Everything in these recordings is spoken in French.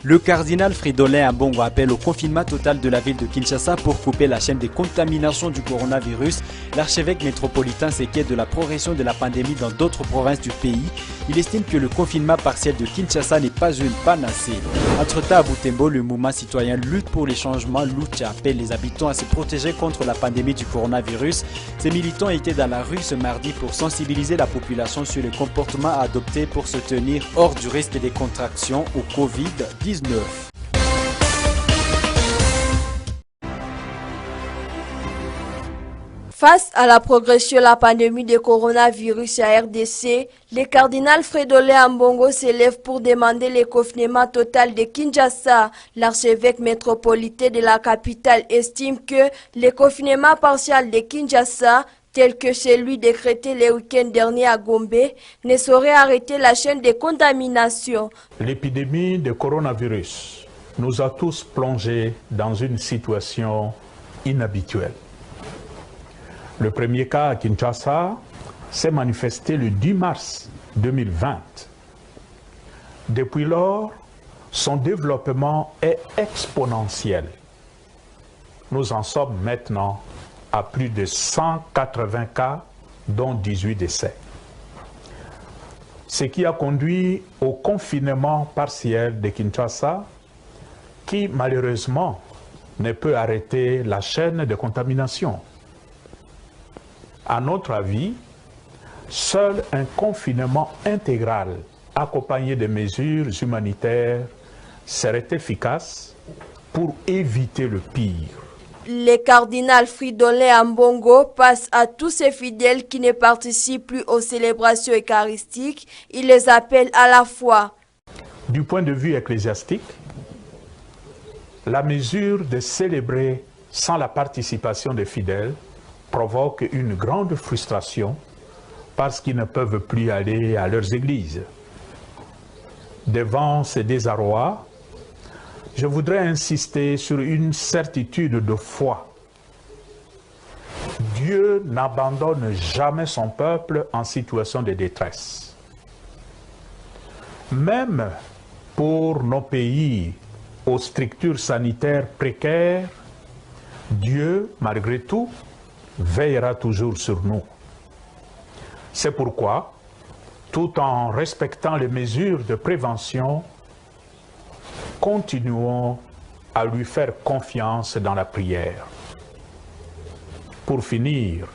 Le cardinal Fridolin Ambongo appelle au confinement total de la ville de Kinshasa pour couper la chaîne des contaminations du coronavirus. L'archevêque métropolitain s'inquiète de la progression de la pandémie dans d'autres provinces du pays. Il estime que le confinement partiel de Kinshasa n'est pas une panacée. Entre-temps, à Butembo, le mouvement citoyen Lutte pour les changements Lucha appelle les habitants à se protéger contre la pandémie du coronavirus. Ces militants étaient dans la rue ce mardi pour sensibiliser la population sur les comportements à adopter pour se tenir hors du risque des contractions au Covid-19. Face à la progression de la pandémie de coronavirus à RDC, le cardinal Fridolin Ambongo s'élève pour demander le confinement total de Kinshasa. L'archevêque métropolitain de la capitale estime que le confinement partiel de Kinshasa, tel que celui décrété le week-end dernier à Gombe, ne saurait arrêter la chaîne de contamination. L'épidémie de coronavirus nous a tous plongés dans une situation inhabituelle. Le premier cas à Kinshasa s'est manifesté le 10 mars 2020. Depuis lors, son développement est exponentiel. Nous en sommes maintenant à plus de 180 cas, dont 18 décès. Ce qui a conduit au confinement partiel de Kinshasa, qui malheureusement ne peut arrêter la chaîne de contamination. À notre avis, seul un confinement intégral accompagné de mesures humanitaires serait efficace pour éviter le pire. Le cardinal Fridolin Ambongo passe à tous ses fidèles qui ne participent plus aux célébrations eucharistiques. Il les appelle à la foi. Du point de vue ecclésiastique, la mesure de célébrer sans la participation des fidèles provoque une grande frustration parce qu'ils ne peuvent plus aller à leurs églises. Devant ce désarroi, je voudrais insister sur une certitude de foi. Dieu n'abandonne jamais son peuple en situation de détresse. Même pour nos pays aux structures sanitaires précaires, Dieu, malgré tout, veillera toujours sur nous. C'est pourquoi, tout en respectant les mesures de prévention, continuons à lui faire confiance dans la prière. Pour finir,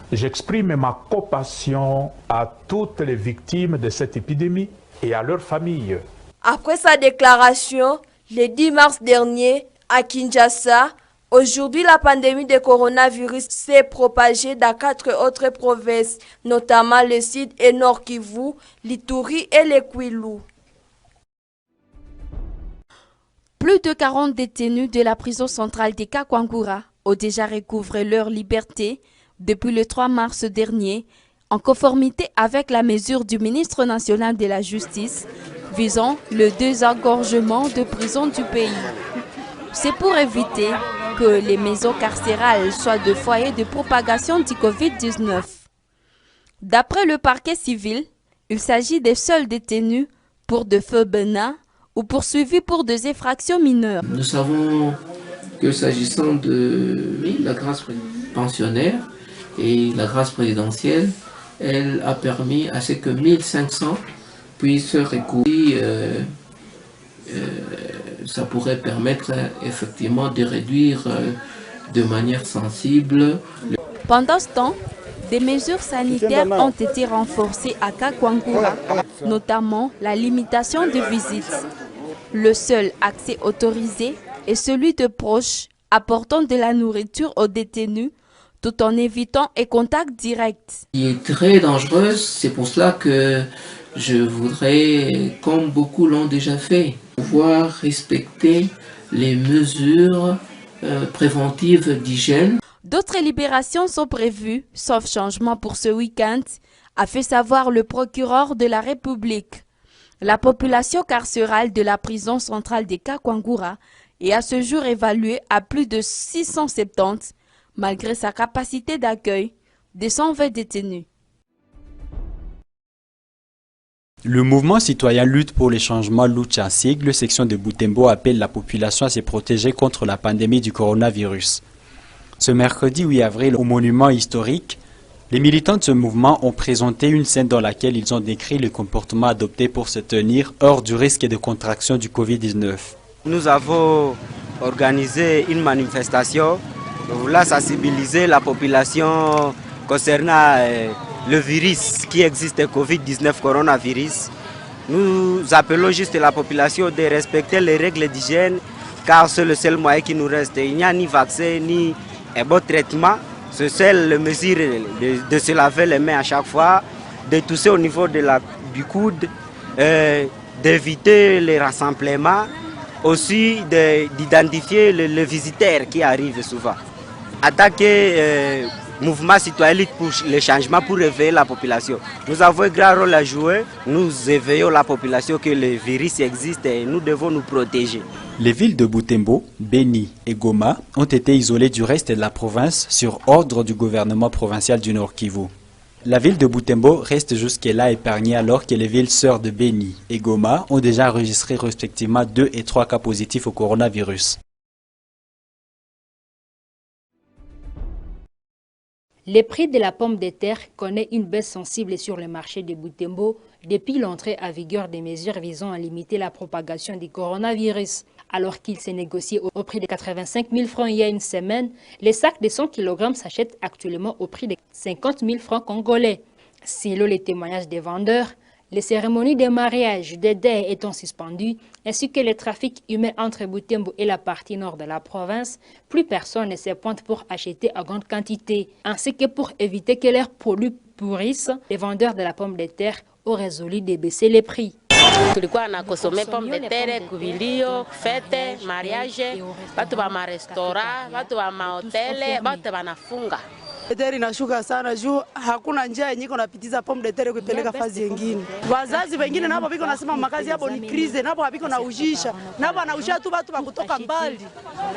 j'exprime ma compassion à toutes les victimes de cette épidémie et à leurs familles. Après sa déclaration, le 10 mars dernier, à Kinshasa, aujourd'hui, la pandémie de coronavirus s'est propagée dans 4 autres provinces, notamment le Sud et Nord Kivu, l'Ituri et le Kwilu. Plus de 40 détenus de la prison centrale de Kakwangura ont déjà recouvré leur liberté depuis le 3 mars dernier, en conformité avec la mesure du ministre national de la Justice visant le désengorgement de prisons du pays. C'est pour éviter que les maisons carcérales soient de foyers de propagation du Covid-19. D'après le parquet civil, il s'agit des seuls détenus pour de feux bénins ou poursuivis pour des infractions mineures. Nous savons que s'agissant de la grâce pensionnaire et la grâce présidentielle, elle a permis à ce que 1500 puissent recourir. Ça pourrait permettre effectivement de réduire de manière sensible. Pendant ce temps, des mesures sanitaires ont été renforcées à Kakwangura, notamment la limitation de visites. Le seul accès autorisé est celui de proches apportant de la nourriture aux détenus tout en évitant un contact direct. Qui est très dangereuse, c'est pour cela que je voudrais, comme beaucoup l'ont déjà fait, pouvoir respecter les mesures préventives d'hygiène. D'autres libérations sont prévues, sauf changement pour ce week-end, a fait savoir le procureur de la République. La population carcérale de la prison centrale de Kakwangura est à ce jour évaluée à plus de 670, malgré sa capacité d'accueil de 120 détenus. Le mouvement citoyen Lutte pour les changements Lucha Sigle, section de Butembo, appelle la population à se protéger contre la pandémie du coronavirus. Ce mercredi 8 avril, au monument historique, les militants de ce mouvement ont présenté une scène dans laquelle ils ont décrit le comportement adopté pour se tenir hors du risque de contraction du Covid-19. Nous avons organisé une manifestation pour sensibiliser la population concernant le virus qui existe, le Covid-19 coronavirus. Nous appelons juste la population de respecter les règles d'hygiène car c'est le seul moyen qui nous reste. Il n'y a ni vaccin ni un bon traitement. C'est seule mesure de se laver les mains à chaque fois, de tousser au niveau du coude, d'éviter les rassemblements, aussi d'identifier les visiteurs qui arrivent souvent. Attaquer mouvement citoyen pour les changements pour éveiller la population. Nous avons un grand rôle à jouer. Nous éveillons la population que le virus existe et nous devons nous protéger. Les villes de Butembo, Beni et Goma ont été isolées du reste de la province sur ordre du gouvernement provincial du Nord Kivu. La ville de Butembo reste jusque-là épargnée alors que les villes sœurs de Beni et Goma ont déjà enregistré respectivement 2 et 3 cas positifs au coronavirus. Le prix de la pomme de terre connaît une baisse sensible sur le marché de Butembo depuis l'entrée à vigueur des mesures visant à limiter la propagation du coronavirus. Alors qu'il s'est négocié au prix de 85 000 francs il y a une semaine, les sacs de 100 kg s'achètent actuellement au prix de 50 000 francs congolais. Selon les témoignages des vendeurs, les cérémonies de mariage, de deuil étant suspendues, ainsi que le trafic humain entre Butembo et la partie nord de la province, plus personne ne se pointe pour acheter à grande quantité. Ainsi que pour éviter que leurs produits pourrissent, les vendeurs de la pomme de terre ont résolu de baisser les prix. Tulikuwa na kosome pomme de terre, kuvilio, fete, mariage, watu wa marestaurant, watu wa mahotele, wote wanafunga. Terre inashuka sana juu hakuna njia yenye iko napitiza pomme de terre kuipeleka fazi nyingine. Wazazi wengine nabo biko nasema makazi yabo ni krize, nabo habiko na ujisha, nabo anausha tu watu wa kutoka mbali.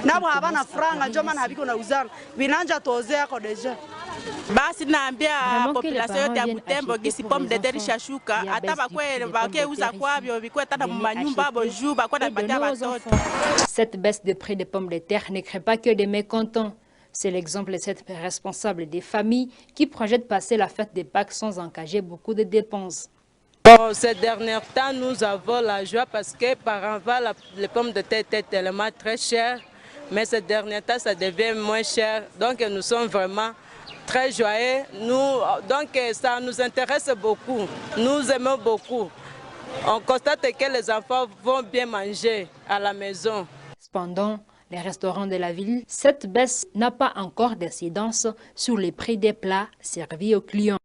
Nabo habana franga ndio maana habiko na uzana. Binanja tozea kwa deja. Basi naambia population yote ya Butembo gisi pomme de terre ishashuka, hata bakwe bakeuza kwabyo bikwe tata mu manyumba bo juu bakwe na batia watoto. Cette baisse de prix des pommes de terre ne crée pas que des mécontents. C'est l'exemple de cette responsable des familles qui projette passer la fête des Pâques sans engager beaucoup de dépenses. Bon, ces derniers temps, nous avons la joie parce que par avant, les pommes de terre étaient tellement très chères, mais ces derniers temps, ça devient moins cher. Donc nous sommes vraiment très joyeux. Donc ça nous intéresse beaucoup. Nous aimons beaucoup. On constate que les enfants vont bien manger à la maison. Cependant, les restaurants de la ville, cette baisse n'a pas encore d'incidence sur les prix des plats servis aux clients.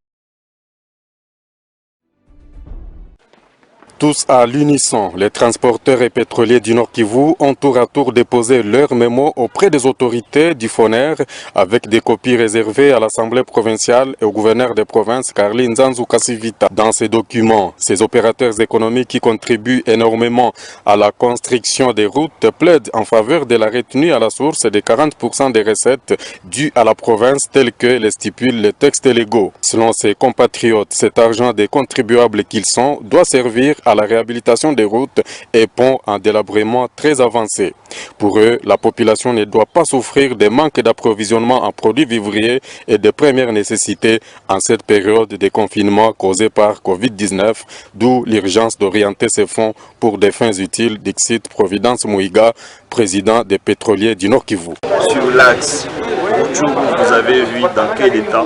Tous à l'unisson, les transporteurs et pétroliers du Nord Kivu ont tour à tour déposé leur mémo auprès des autorités du FONER avec des copies réservées à l'Assemblée provinciale et au gouverneur des provinces Carly Nzanzu Kasivita. Dans ces documents, ces opérateurs économiques qui contribuent énormément à la construction des routes plaident en faveur de la retenue à la source des 40% des recettes dues à la province telles que les stipulent les textes légaux. Selon ses compatriotes, cet argent des contribuables qu'ils sont doit servir à la réhabilitation des routes et ponts en délabrement très avancé. Pour eux, la population ne doit pas souffrir des manques d'approvisionnement en produits vivriers et de première nécessité en cette période de confinement causée par Covid-19, d'où l'urgence d'orienter ces fonds pour des fins utiles, dixit Providence Mouiga, président des pétroliers du Nord Kivu. Sur l'axe, vous avez vu dans quel état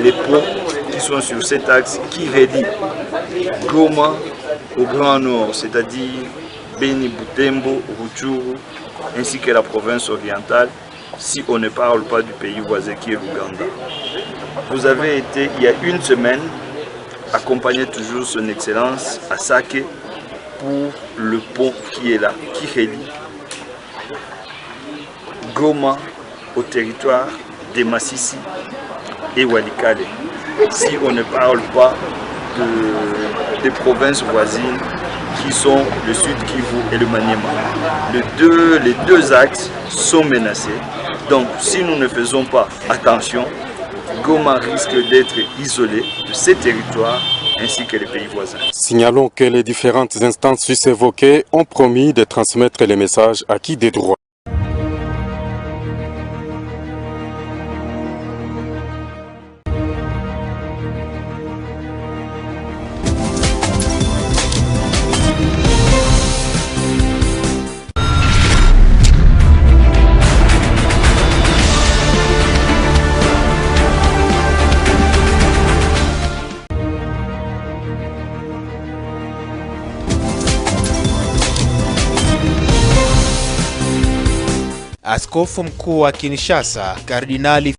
les ponts qui sont sur cet axe qui relient Goma au Grand Nord, c'est-à-dire Beni, Butembo, Rutshuru, ainsi que la province orientale, si on ne parle pas du pays voisin qui est l'Ouganda. Vous avez été, il y a une semaine, accompagné toujours son Excellence à Sake pour le pont qui est là, qui relie Goma au territoire de Massissi et Walikale. Si on ne parle pas des provinces voisines qui sont le Sud Kivu et le Maniema. Les deux axes sont menacés. Donc si nous ne faisons pas attention, Goma risque d'être isolé de ces territoires ainsi que les pays voisins. Signalons que les différentes instances sus évoquées ont promis de transmettre les messages acquis des droits. Askofu mkuu wa Kinshasa, Kardinali